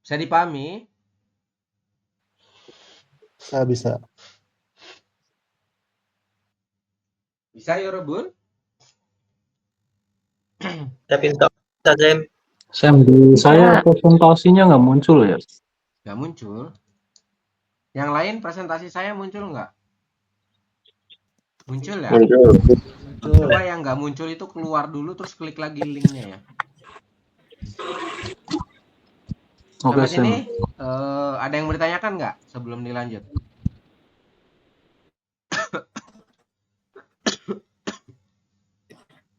Bisa dipahami? Bisa. Bisa, Yorobun? Tapi enggak bisa, Sam. Sam, di saya presentasinya nggak muncul ya? Nggak muncul. Yang lain presentasi saya muncul nggak? Muncul ya? Muncul. Coba yang nggak muncul itu keluar dulu terus klik lagi linknya ya. Oke, Sampai sini Sam. ada yang bertanyakan nggak sebelum dilanjut?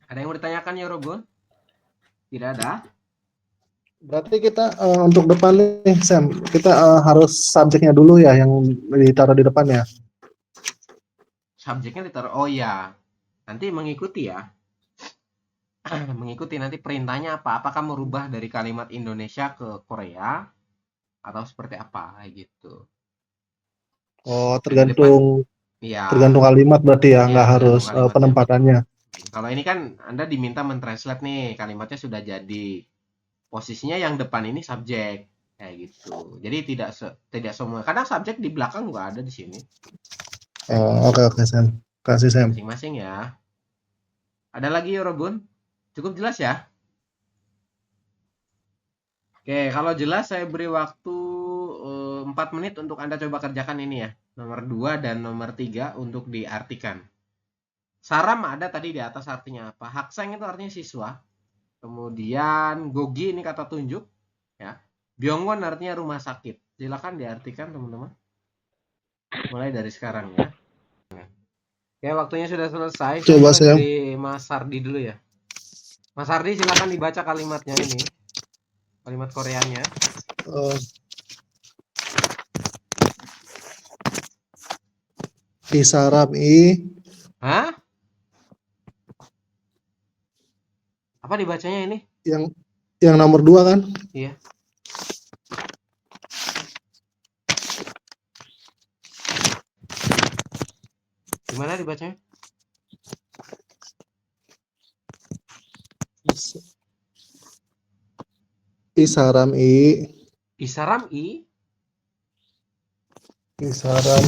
Ada yang bertanyakan ya Robun? Tidak ada? Berarti kita untuk depan nih, Sam, kita harus subjeknya dulu ya yang ditaruh di depan ya. Subjeknya ditaruh. Oh ya, nanti mengikuti ya. Mengikuti nanti perintahnya apa? Apakah merubah dari kalimat Indonesia ke Korea atau seperti apa gitu. Oh, Dan di depan, iya, tergantung kalimat berarti ya, iya nggak harus tergantung kalimatnya. penempatannya. Kalau ini kan Anda diminta mentranslate nih, kalimatnya sudah jadi. Posisinya yang depan ini subjek kayak gitu. Jadi tidak semua. Kadang subjek di belakang nggak ada di sini. Oh, oke Sam. Kasih Sam. Masing-masing ya. Ada lagi ya Robun? Cukup jelas ya? Oke, kalau jelas saya beri waktu 4 menit untuk Anda coba kerjakan ini ya. Nomor 2 dan nomor 3 untuk diartikan. Saram ada tadi di atas artinya apa? Hakseng itu artinya siswa. Kemudian Gogi ini kata tunjuk. Ya. Byongwon artinya rumah sakit. Silakan diartikan teman-teman. Mulai dari sekarang ya. Oke, waktunya sudah selesai. Coba Saya saya. beri Mas Sardi dulu ya. Mas Sardi silakan dibaca kalimatnya ini. Kalimat Koreanya. Isaram i Hah? Apa dibacanya ini? yang nomor 2 kan? Iya. Gimana dibacanya? Isaram i. Isaram i. Isaram.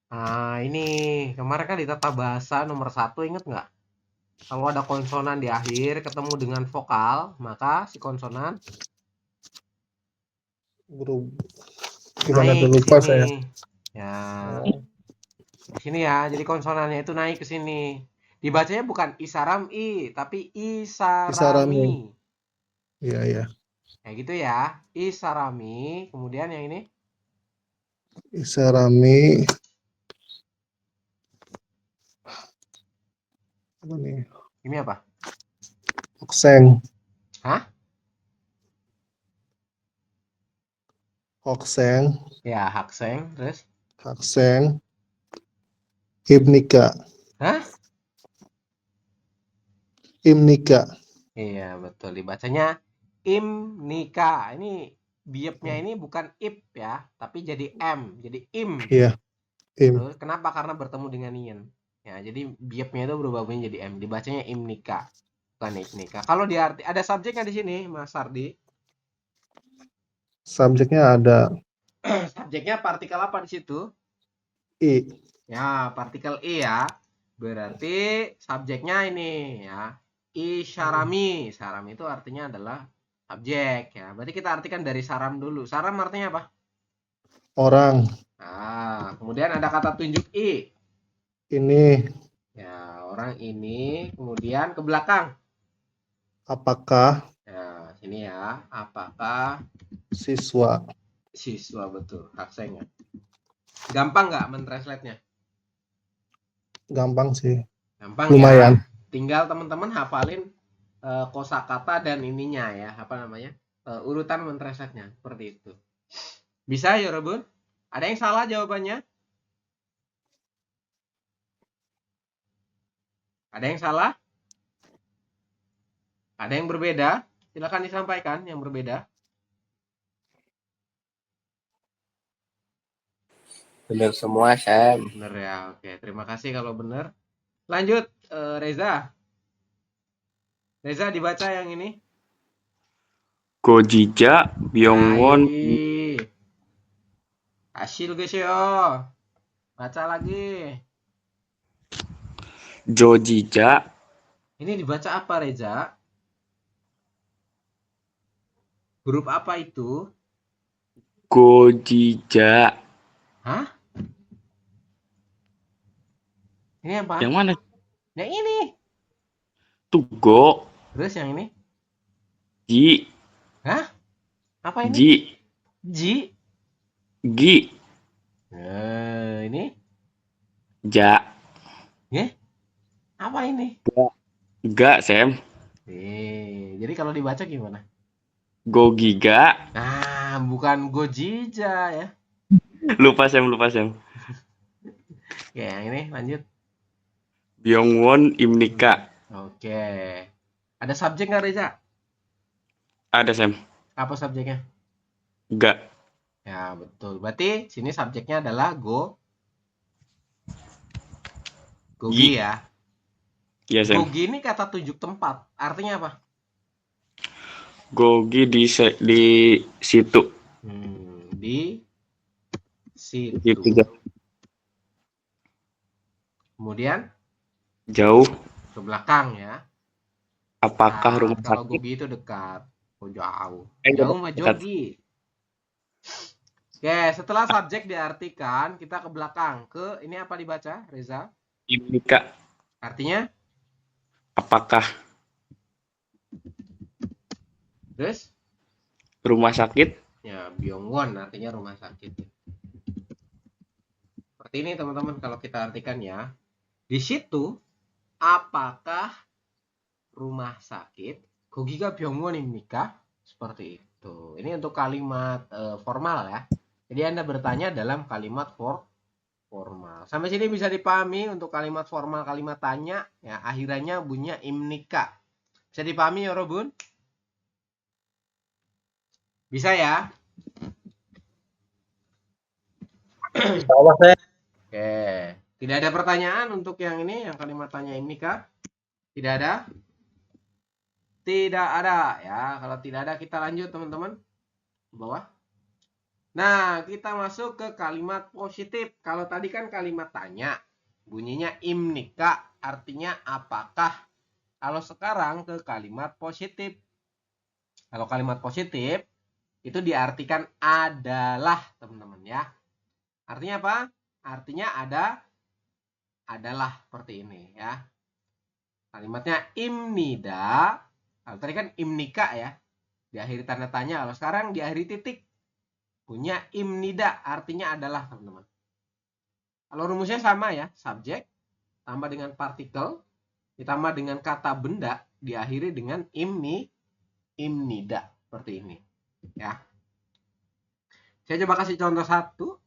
Nah, ini kemarin kan di tata bahasa nomor 1 inget nggak? Kalau ada konsonan di akhir ketemu dengan vokal, maka si konsonan Gimana naik tuh, ke lupa sini. saya. Ya. Di sini ya. Jadi konsonannya itu naik ke sini. Dibacanya bukan isaram i, tapi isarami. Isarami. Iya. Kayak gitu ya. Isarami. Kemudian yang ini. Isarami. Apa nih? Ini apa? Hokseng. Hah? Hokseng. Ya, hakseng. Terus? Hakseng. Himnika. Hah? Imnika. Iya, betul. Dibacanya imnika. Ini biepnya ini bukan ip ya, tapi jadi m, jadi im. Iya. Terus kenapa? Karena bertemu dengan yin. Ya, jadi biepnya itu berubah bunyi jadi m. Dibacanya imnika, bukan imnika. Kalau diarti ada subjeknya di sini, Mas Sardi. Subjeknya ada Subjeknya partikel apa di situ? i. Ya, partikel i ya. Berarti subjeknya ini ya. Isyarami. Saram itu artinya adalah subjek ya. Berarti kita artikan dari saram dulu. Saram artinya apa? Orang. Nah, kemudian ada kata tunjuk i. Ini. Ya, orang ini. Kemudian ke belakang. Apakah Nah, sini ya. Apakah siswa? siswa, betul. Haksengnya. Gampang nggak mentranslate-nya? Gampang sih. Gampang Lumayan. ya. Tinggal teman-teman hafalin kosakata dan ininya ya. Apa namanya? Urutan mentranslate-nya. Seperti itu. Bisa ya, Robun? Ada yang salah jawabannya? Ada yang salah? Ada yang berbeda? Silakan disampaikan yang berbeda. Bener semua, Sam. Bener ya. Oke, terima kasih kalau bener. Lanjut, Reza. Reza dibaca yang ini. Gojija, Byongwon, Hasil guys yo. Baca lagi. Jojija, Ini dibaca apa, Reza? Huruf apa itu? Gojija, Hah? Ini apa? Yang mana? Yang ini. Tugo, Terus yang ini? Ji, Hah? Apa ini? Ji, Ji. Gi, Nah, ini? Ja, Ya? Apa ini? Ga, Sam, Jadi kalau dibaca gimana? Go Giga, Nah, bukan Gojija ya. lupa Sam. Oke, yang ini lanjut. Byungwon Imnika, Oke. Ada subjek nggak, Reza? ada Sam, Apa subjeknya? Ga, Ya, betul. Berarti sini subjeknya adalah Gogi Gi, ya. ya Sam. Gogi ini kata tunjuk tempat. Artinya apa? Gogi di situ, Di situ. gitu Kemudian jauh. ke belakang ya. Apakah Nah, rumah kalau sakit? Gogi itu dekat. Oh, jauh. Eh, Jauh mah dekat. Jogi. Oke, setelah subjek diartikan, kita ke belakang. Ke ini apa dibaca, Reza? Imnika, Artinya? apakah Terus? rumah sakit? Ya, Byungwon artinya rumah sakit. Seperti ini teman-teman kalau kita artikan ya. Di situ, apakah rumah sakit? Gogiga Byungwon imnika? Seperti itu. Ini untuk kalimat formal ya. Jadi Anda bertanya dalam kalimat formal. Sampai sini bisa dipahami untuk kalimat formal, kalimat tanya. Ya, akhirannya bunyinya imnika. Bisa dipahami ya, Robun? Bisa ya? Insya saya. Oke. Tidak ada pertanyaan untuk yang ini, yang kalimat tanya imnika? Tidak ada? Tidak ada ya. Kalau tidak ada kita lanjut teman-teman. Ke bawah. Nah, kita masuk ke kalimat positif. Kalau tadi kan kalimat tanya. Bunyinya imnika, artinya apakah. Kalau sekarang ke kalimat positif. Kalau kalimat positif itu diartikan adalah, teman-teman ya. Artinya apa? Artinya adalah seperti ini ya. Kalimatnya imnida. Kalau tadi kan imnika ya. Diakhiri tanda tanya. Kalau sekarang diakhiri titik. Punya imnida artinya adalah, teman-teman. Kalau rumusnya sama ya, subjek tambah dengan partikel ditambah dengan kata benda diakhiri dengan imnida seperti ini ya. Saya coba kasih contoh satu.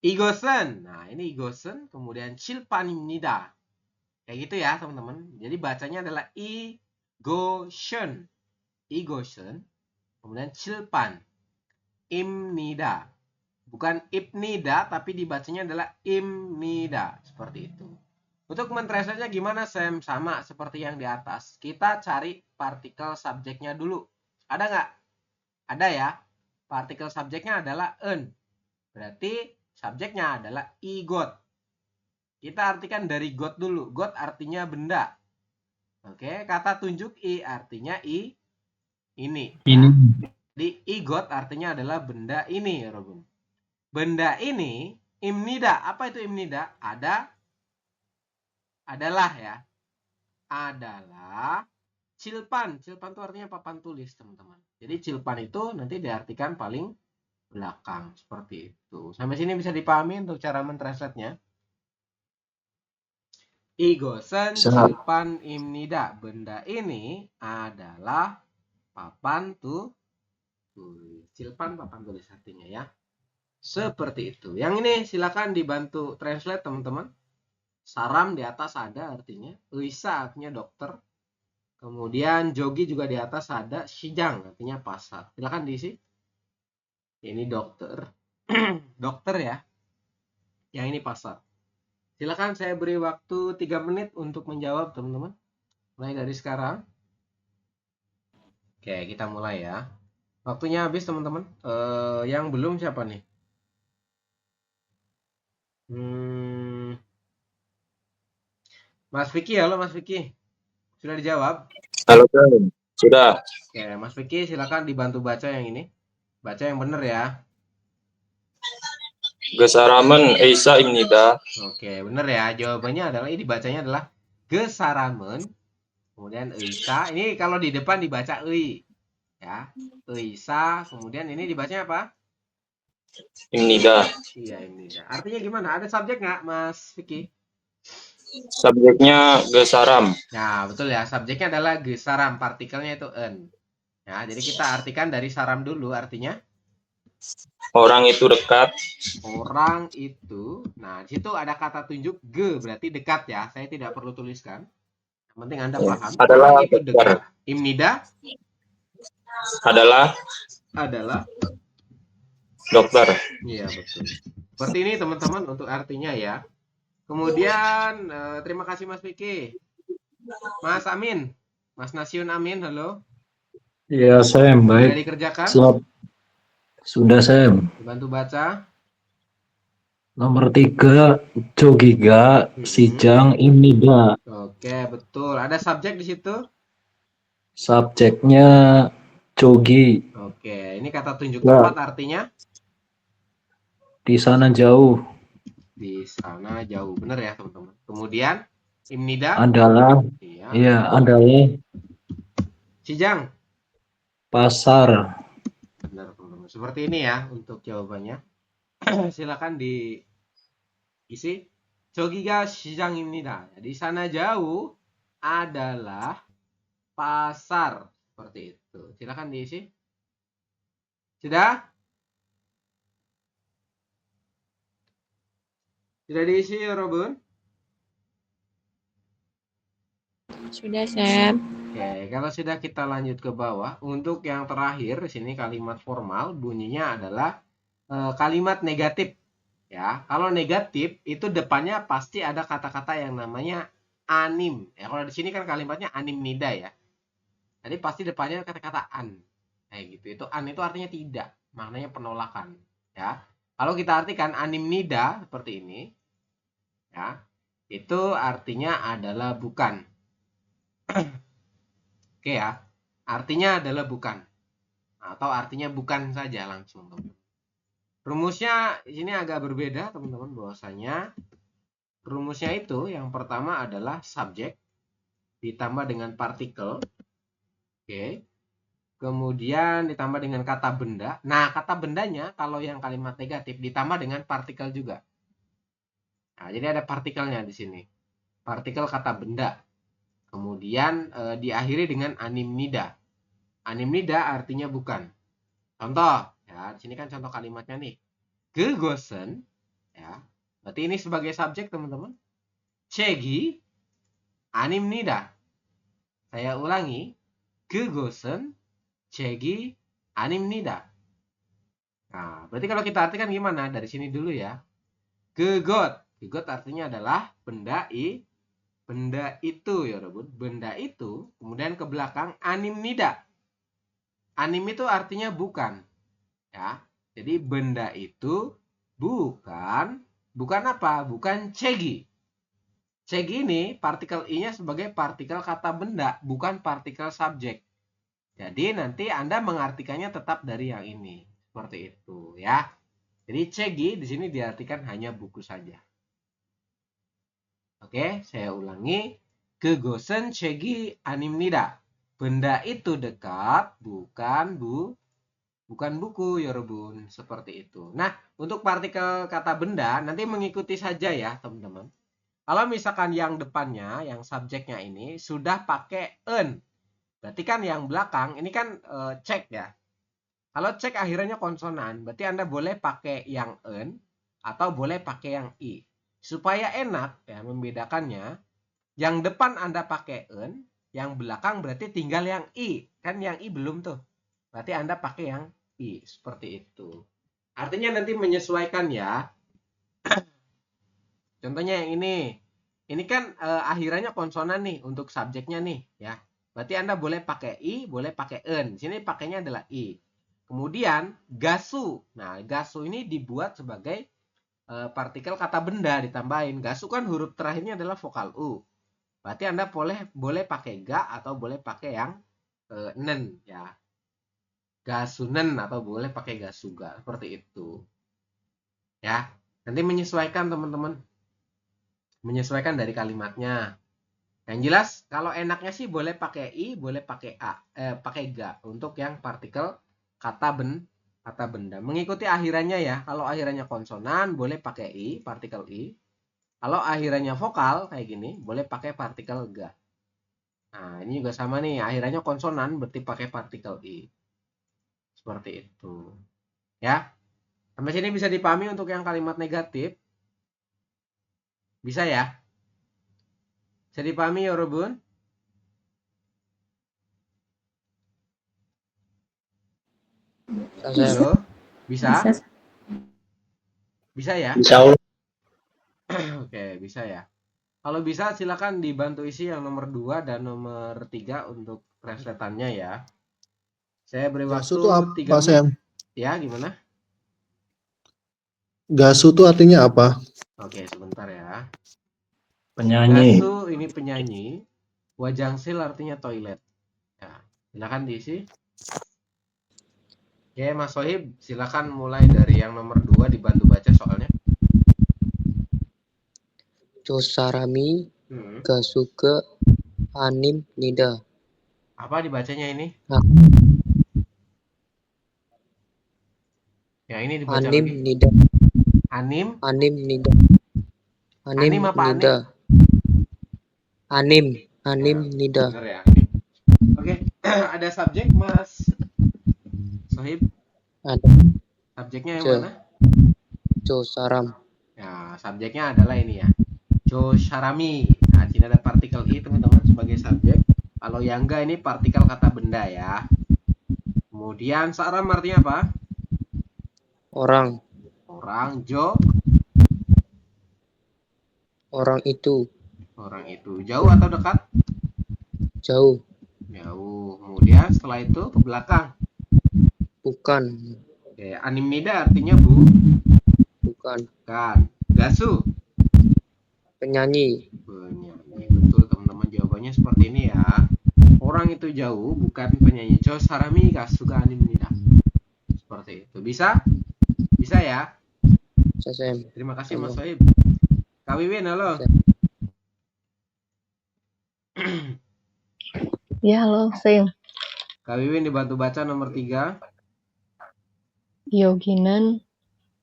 Igosen. Nah, ini igosen kemudian chilpan입nida. Kayak gitu ya, teman-teman. Jadi bacanya adalah igosen. Igosen kemudian chilpan imnida. Bukan ibnida, tapi dibacanya adalah imnida. Seperti itu. Untuk mentranslate-nya gimana, Sam? Sama seperti yang di atas. Kita cari partikel subjeknya dulu. Ada nggak? Ada ya. Partikel subjeknya adalah en. Berarti subjeknya adalah igot. Kita artikan dari got dulu. Got artinya benda. Oke, kata tunjuk i artinya ini. Ini. Jadi igot artinya adalah benda ini, ya Robin. Benda ini imnida. Apa itu imnida? Adalah ya. Adalah cilpan. Cilpan itu artinya papan tulis, teman-teman. Jadi cilpan itu nanti diartikan paling belakang. Seperti itu. Sampai sini bisa dipahami untuk cara mentranslate-nya. Igosen cilpan imnida. Benda ini adalah papan tulis. Cilpan papan tulis artinya ya. Seperti itu. Yang ini silakan dibantu translate teman-teman. Saram di atas ada artinya. Uisa artinya dokter. Kemudian Jogi juga di atas ada. Shijang artinya pasar. Silakan diisi. Ini dokter. Dokter ya. Yang ini pasar. Silakan saya beri waktu 3 menit untuk menjawab teman-teman. Mulai dari sekarang. Oke, kita mulai ya. Waktunya habis teman-teman. Yang belum siapa nih? Mas Vicky, halo Mas Vicky. Sudah dijawab? Halo, Bang. Sudah. Oke, Mas Vicky silakan dibantu baca yang ini. Baca yang benar ya. Gesaramen Eisa Imnida. Oke, bener ya. Jawabannya adalah ini bacanya adalah gesaramen. Kemudian Eisa. Ini kalau di depan dibaca Ei. Ya. Eisa. Kemudian ini dibacanya apa? Imnida. Iya, ini. Artinya gimana? Ada subjek nggak, Mas Vicky? Subjeknya gesaram. Nah, betul ya. Subjeknya adalah gesaram. Partikelnya itu en. Ya, jadi kita artikan dari saram dulu. Artinya Orang itu dekat. orang itu. Nah, di situ ada kata tunjuk ge, berarti dekat ya. Saya tidak perlu tuliskan. Yang penting Anda paham. Adalah Orang itu dokter. dekat. Imnida Adalah adalah. dokter. Iya, betul. Seperti ini teman-teman untuk artinya ya. Kemudian terima kasih Mas Vicky. Mas Amin. Mas Nasyun Amin, halo. Iya, Sam, Sudah baik. dikerjakan? Sudah, Sam. Dibantu baca. Nomor 3, Jogiga, Sijang, Imnida. Oke, betul. Ada subjek di situ? Subjeknya Jogi. Oke, ini kata tunjuk Ya. tempat artinya Di sana jauh di sana jauh. Benar ya, teman-teman. Kemudian Imnida adalah, iya. adalah Sijang. pasar. Benar, teman-teman. Seperti ini ya untuk jawabannya. Silakan diisi. Jogiga Sijang입니다. Di sana jauh adalah pasar. Seperti itu. Silakan diisi. Sudah? Sudah diisi, Robun? Sudah, Sam. Oke, kalau sudah kita lanjut ke bawah. Untuk yang terakhir, di sini kalimat formal bunyinya adalah kalimat negatif. Ya, kalau negatif itu depannya pasti ada kata-kata yang namanya anim. Ya, kalau di sini kan kalimatnya anim nida ya. Jadi pasti depannya kata-kata an. Kayak gitu. Itu an itu artinya tidak, maknanya penolakan. Ya, kalau kita artikan anim nida seperti ini, ya, itu artinya adalah bukan. Oke ya, artinya adalah bukan. Atau artinya bukan saja langsung, teman-teman. Rumusnya di sini agak berbeda, teman-teman, bahwasanya rumusnya itu yang pertama adalah subjek ditambah dengan partikel. Oke. Kemudian ditambah dengan kata benda. Nah, kata bendanya kalau yang kalimat negatif ditambah dengan partikel juga. Nah, jadi ada partikelnya di sini. Partikel kata benda. Kemudian diakhiri dengan animnida. Animnida artinya bukan. Contoh, ya, di sini kan contoh kalimatnya nih. Gegosen, ya. Berarti ini sebagai subjek, teman-teman. Chegi animnida. Saya ulangi. Gegosen chegi animnida. Nah, berarti kalau kita artikan gimana? Dari sini dulu ya. Gegot. Gegot artinya adalah benda itu ya, Robun. Benda itu, kemudian ke belakang animnida. Anim itu artinya bukan. Ya. Jadi benda itu bukan apa? Bukan cegi. Cegi ini partikel i-nya sebagai partikel kata benda, bukan partikel subjek. Jadi nanti Anda mengartikannya tetap dari yang ini. Seperti itu ya. Jadi cegi di sini diartikan hanya buku saja. Oke, saya ulangi. Gegosen cegi animnida. Benda itu dekat, bukan buku, Yorobun. Seperti itu. Nah, untuk partikel kata benda, nanti mengikuti saja ya, teman-teman. Kalau misalkan yang depannya, yang subjeknya ini, sudah pakai en. Berarti kan yang belakang, ini kan cek ya. Kalau cek akhirnya konsonan, berarti Anda boleh pakai yang en, atau boleh pakai yang i. Supaya enak ya membedakannya, yang depan Anda pakai en, yang belakang berarti tinggal yang i. Kan yang i belum tuh. Berarti Anda pakai yang i. Seperti itu. Artinya nanti menyesuaikan ya. Contohnya yang ini. Ini kan akhirannya konsonan nih untuk subjeknya nih ya. Berarti Anda boleh pakai i, boleh pakai en. Di sini pakainya adalah i. Kemudian gasu. Nah, gasu ini dibuat sebagai partikel kata benda ditambahin. Gasu kan huruf terakhirnya adalah vokal u. Berarti Anda boleh pakai ga atau boleh pakai yang nen ya. Gasunen atau boleh pakai gasuga seperti itu. Ya. Nanti menyesuaikan teman-teman. Menyesuaikan dari kalimatnya. Yang jelas kalau enaknya sih boleh pakai i, boleh pakai pakai ga untuk yang partikel kata benda. Mengikuti akhirannya ya. Kalau akhirannya konsonan boleh pakai i, partikel i. Kalau akhirannya vokal kayak gini boleh pakai partikel ga. Nah, ini juga sama nih, akhirannya konsonan berarti pakai partikel i. Seperti itu. Ya. Sampai sini bisa dipahami untuk yang kalimat negatif. Bisa ya? Bisa dipahami ya, Robun? Halo? Bisa? Bisa. Bisa ya? Insya Allah. Oke, bisa ya. Kalau bisa silakan dibantu isi yang nomor 2 dan nomor 3 untuk translatannya ya. Saya beri waktu Gasu tuh 3 apa, Sam? menit. Ya, gimana? Gasu tuh artinya apa? Oke, sebentar ya. Penyanyi. Gasu ini penyanyi. Wajangsil artinya toilet. Ya, silakan diisi. Oke, Mas Sohib, silakan mulai dari yang nomor 2 dibantu baca soalnya. Josarami Hmm. Gasuke Anim Nida. Apa dibacanya ini? Nah. Ya, ini dibaca Anim lagi. Nida. Anim. Anim Nida. Anim apa Nida. Anim. Anim Ya, Nida. bener ya, anim. Oke, ada subjek Mas Sohib. Ada Subjeknya yang Jo. mana? Josaram. Ya, subjeknya adalah ini ya. Josarami. Nah, sini ada partikel i teman-teman sebagai subjek. Kalau yang enggak ini partikel kata benda ya. Kemudian saram artinya apa? Orang. Orang. Jo. Orang itu. Orang itu. Jauh atau dekat? Jauh. Jauh. Kemudian setelah itu ke belakang. Bukan. Oke, animida artinya Bukan. bukan. Gasu. Penyanyi. Penyanyi. Betul teman-teman, jawabannya seperti ini ya. Orang itu jauh, bukan penyanyi. Josarami Gasuga animida. Seperti itu. Bisa? Bisa ya? Sasem. Terima kasih Mas Sohib. Kak Wiwin, halo. Ya, halo, Sam. Kak Wiwin dibantu baca nomor 3. Yoginan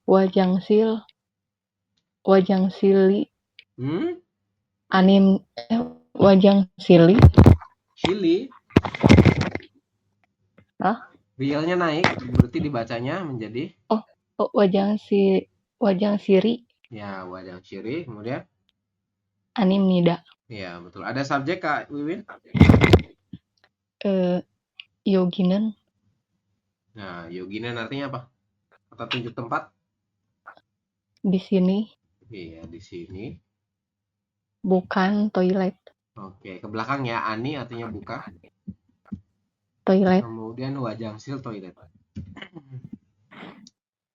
Wajangsili Anim Wajangsili. Chili. Hah? Realnya naik, berarti dibacanya menjadi Wajangsiri ya, wajang ciri. Kemudian Anim Nida. ya, betul. Ada subjek Kak Wiwin? Yoginan Nah, yoginan artinya apa? Kata tunjuk tempat? di sini Iya, di sini. bukan toilet. Oke, ke belakang ya. Ani artinya buka. Toilet. Kemudian wajangsil toilet.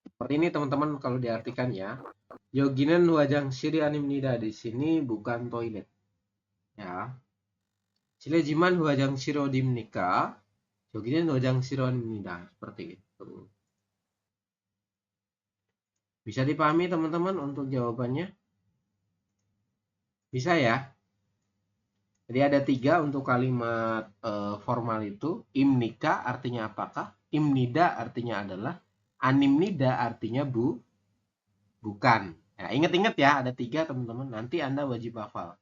Seperti ini teman-teman kalau diartikan ya. Yoginan wajang siri anim nida, di sini bukan toilet. Ya. Silejiman wajang siro dimnika. Yoginan wajang siro anim nida, seperti itu. Bisa dipahami teman-teman untuk jawabannya? Bisa ya? Jadi ada 3 untuk kalimat formal itu. Imnika artinya apakah? Imnida artinya adalah. Animnida artinya bukan. Ya, ingat-ingat ya, ada 3 teman-teman. Nanti Anda wajib hafal.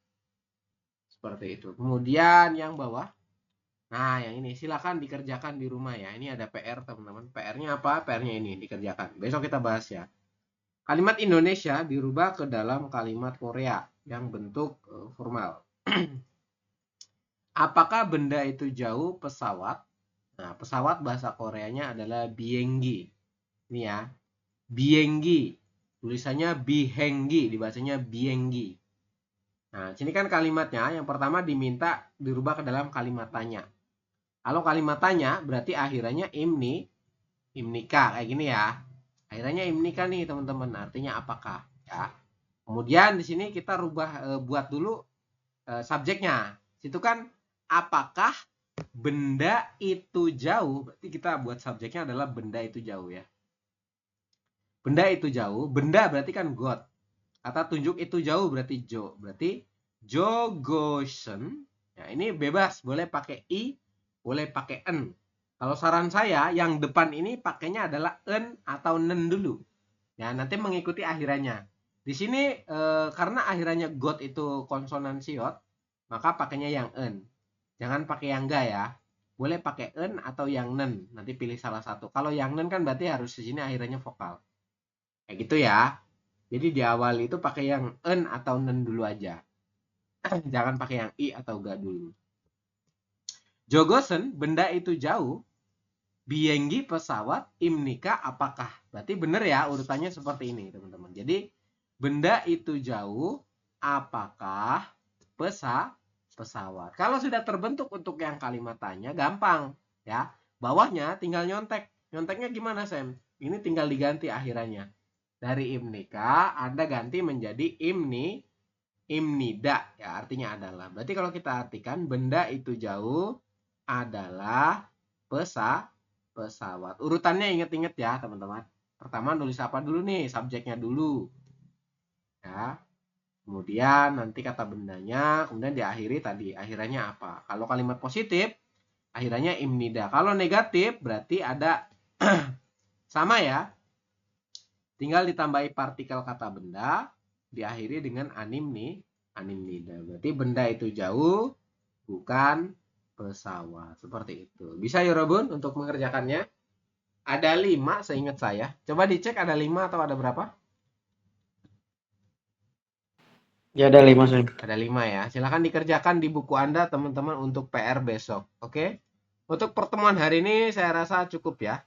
Seperti itu. Kemudian yang bawah. Nah, yang ini silakan dikerjakan di rumah ya. Ini ada PR teman-teman. PR-nya apa? PR-nya ini dikerjakan. Besok kita bahas ya. Kalimat Indonesia dirubah ke dalam kalimat Korea yang bentuk formal. Apakah benda itu jauh? Pesawat. Nah, pesawat bahasa Koreanya adalah bienggi. Ini ya. Bienggi. Tulisannya bihenggi, dibacanya bienggi. Nah, sini kan kalimatnya yang pertama diminta dirubah ke dalam kalimat tanya. Kalau kalimat tanya berarti akhirannya imnika kayak gini ya. Akhirannya imnika nih teman-teman, artinya apakah ya. Kemudian di sini kita rubah buat dulu subjeknya. Situ kan apakah benda itu jauh, berarti kita buat subjeknya adalah benda itu jauh ya. Benda itu jauh, benda berarti kan got. Kata tunjuk itu jauh berarti jo. Berarti jogosen. Ya, ini bebas, boleh pakai i, boleh pakai en. Kalau saran saya, yang depan ini pakainya adalah en atau nen dulu. Ya, nanti mengikuti akhirannya. Di sini karena akhirannya got itu konsonan siot, maka pakainya yang en. Jangan pakai yang ga ya. Boleh pakai en atau yang nen. Nanti pilih salah satu. Kalau yang nen kan berarti harus di sini akhirannya vokal. Kayak gitu ya. Jadi di awal itu pakai yang en atau nen dulu aja. Jangan pakai yang i atau ga dulu. Jogosen, benda itu jauh. Bienggi pesawat, imnika apakah? Berarti benar ya urutannya seperti ini teman-teman. Jadi benda itu jauh, apakah pesawat? Kalau sudah terbentuk untuk yang kalimat tanya, gampang ya. Bawahnya tinggal nyontek. Nyonteknya gimana Sam? Ini tinggal diganti akhirannya. Dari imnika Anda ganti menjadi imnida ya, artinya adalah. Berarti kalau kita artikan benda itu jauh adalah pesawat. Urutannya inget-inget ya teman-teman. Pertama nulis apa dulu nih? Subjeknya dulu. Ya. Kemudian nanti kata bendanya, kemudian diakhiri tadi akhirannya apa? Kalau kalimat positif akhirannya imnida. Kalau negatif berarti ada sama ya. Tinggal ditambahi partikel kata benda, diakhiri dengan animnida. Berarti benda itu jauh, bukan pesawat. Seperti itu. Bisa ya Robun untuk mengerjakannya? Ada 5 seingat saya. Coba dicek ada 5 atau ada berapa? Ya ada 5 Sam. Ada 5 ya. Silahkan dikerjakan di buku Anda teman-teman untuk PR besok. Oke? Untuk pertemuan hari ini saya rasa cukup ya.